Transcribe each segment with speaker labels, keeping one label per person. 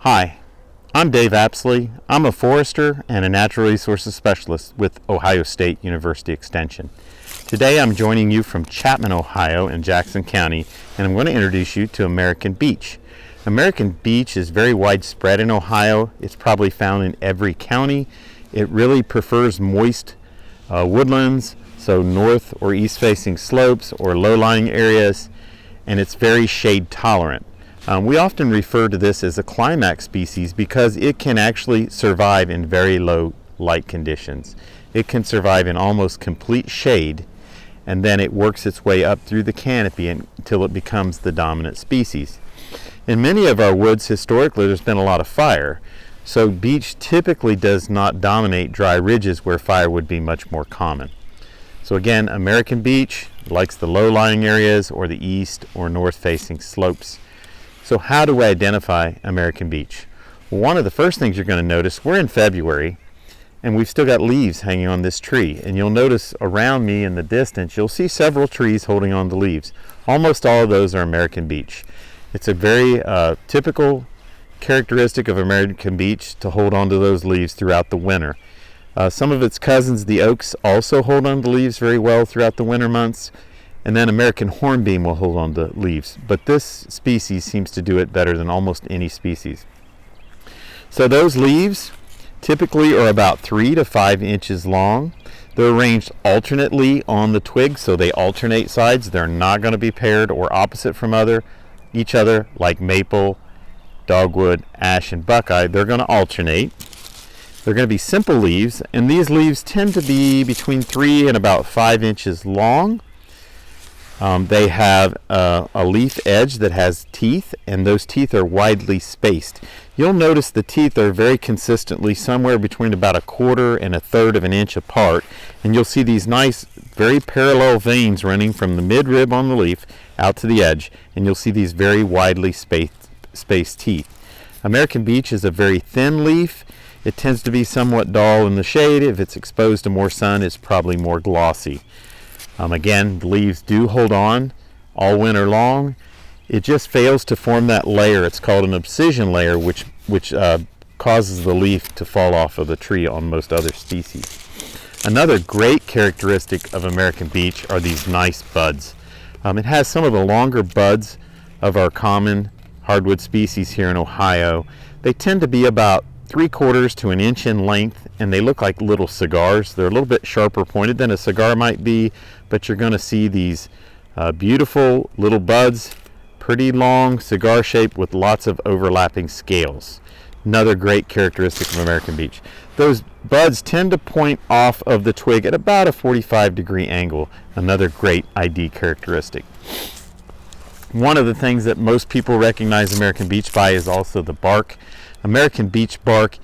Speaker 1: Hi, I'm Dave Apsley. I'm a forester and a natural resources specialist with Ohio State University Extension. Today I'm joining you from Chapman, Ohio in Jackson County, and I'm going to introduce you to American beech. American beech is very widespread in Ohio. It's probably found in every county. It really prefers moist woodlands, so north or east facing slopes or low-lying areas, and it's very shade tolerant. We often refer to this as a climax species because it can actually survive in very low light conditions. It can survive in almost complete shade, and then it works its way up through the canopy until it becomes the dominant species. In many of our woods, historically, there's been a lot of fire, so beech typically does not dominate dry ridges where fire would be much more common. So again, American beech likes the low-lying areas or the east or north-facing slopes. So how do we identify American beech? Well, one of the first things you're going to notice, we're in February and we've still got leaves hanging on this tree. And you'll notice around me in the distance, you'll see several trees holding on to leaves. Almost all of those are American beech. It's a very typical characteristic of American beech to hold on to those leaves throughout the winter. Some of its cousins, the oaks, also hold on to leaves very well throughout the winter months. And then American hornbeam will hold on to leaves, but this species seems to do it better than almost any species. So those leaves typically are about 3 to 5 inches long. They're arranged alternately on the twig, so they alternate sides. They're not going to be paired or opposite from each other like maple, dogwood, ash, and buckeye. They're going to alternate. They're going to be simple leaves, and these leaves tend to be between 3 and about 5 inches long. They have a leaf edge that has teeth, and those teeth are widely spaced. You'll notice the teeth are very consistently somewhere between about 1/4 and 1/3 of an inch apart, and you'll see these nice, very parallel veins running from the midrib on the leaf out to the edge, and you'll see these very widely spaced teeth. American beech is a very thin leaf. It tends to be somewhat dull in the shade. If it's exposed to more sun, it's probably more glossy. Again, the leaves do hold on all winter long. It just fails to form that layer. It's called an abscission layer, which causes the leaf to fall off of the tree on most other species. Another great characteristic of American beech are these nice buds. It has some of the longer buds of our common hardwood species here in Ohio. They tend to be about 3/4 to an inch in length, and they look like little cigars. They're a little bit sharper pointed than a cigar might be, but you're going to see these beautiful little buds, pretty long, cigar shaped with lots of overlapping scales. Another great characteristic of American beech. Those buds tend to point off of the twig at about a 45-degree angle. Another great ID characteristic. One of the things that most people recognize American beech by is also the bark. American beech bark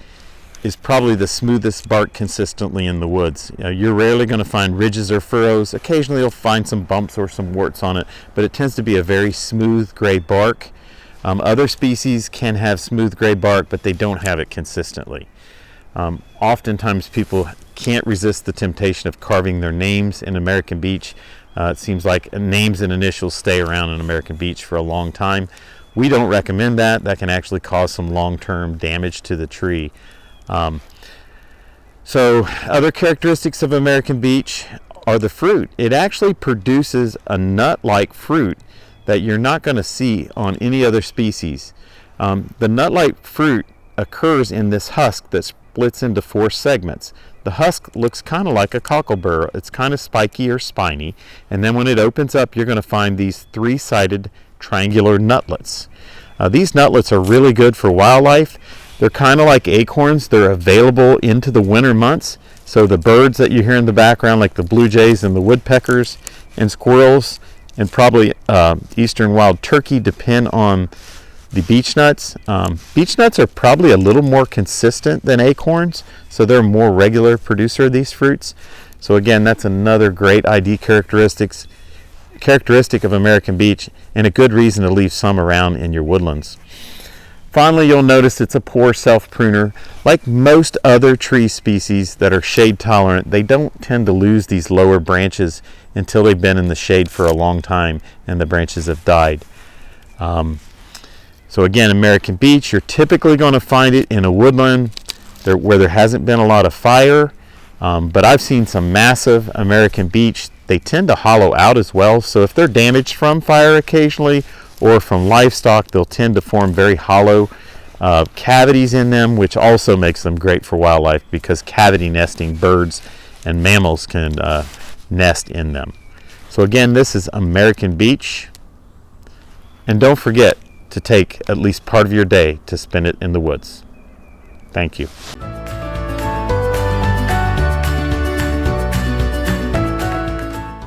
Speaker 1: is probably the smoothest bark consistently in the woods. You're rarely going to find ridges or furrows. Occasionally you'll find some bumps or some warts on it, but it tends to be a very smooth gray bark. Other species can have smooth gray bark, but they don't have it consistently. Oftentimes people can't resist the temptation of carving their names in American beech. It seems like names and initials stay around in American beech for a long time. We don't recommend that. That can actually cause some long-term damage to the tree. So other characteristics of American beech are the fruit. It actually produces a nut-like fruit that you're not going to see on any other species. The nut-like fruit occurs in this husk that splits into 4 segments. The husk looks kind of like a cocklebur. It's kind of spiky or spiny, and then when it opens up, you're going to find these 3-sided triangular nutlets. These nutlets are really good for wildlife. They're kind of like acorns. They're available into the winter months. So the birds that you hear in the background, like the blue jays and the woodpeckers and squirrels and probably eastern wild turkey, depend on the beech nuts. Beech nuts are probably a little more consistent than acorns, so they're a more regular producer of these fruits. So again, that's another great ID characteristic of American beech, and a good reason to leave some around in your woodlands. Finally, you'll notice it's a poor self-pruner. Like most other tree species that are shade tolerant, they don't tend to lose these lower branches until they've been in the shade for a long time and the branches have died. So again, American beech, you're typically going to find it in a woodland where there hasn't been a lot of fire, but I've seen some massive American beech. They tend to hollow out as well, so if they're damaged from fire occasionally or from livestock, they'll tend to form very hollow cavities in them, which also makes them great for wildlife because cavity nesting birds and mammals can nest in them. So again, this is American beech, and don't forget to take at least part of your day to spend it in the woods. Thank you.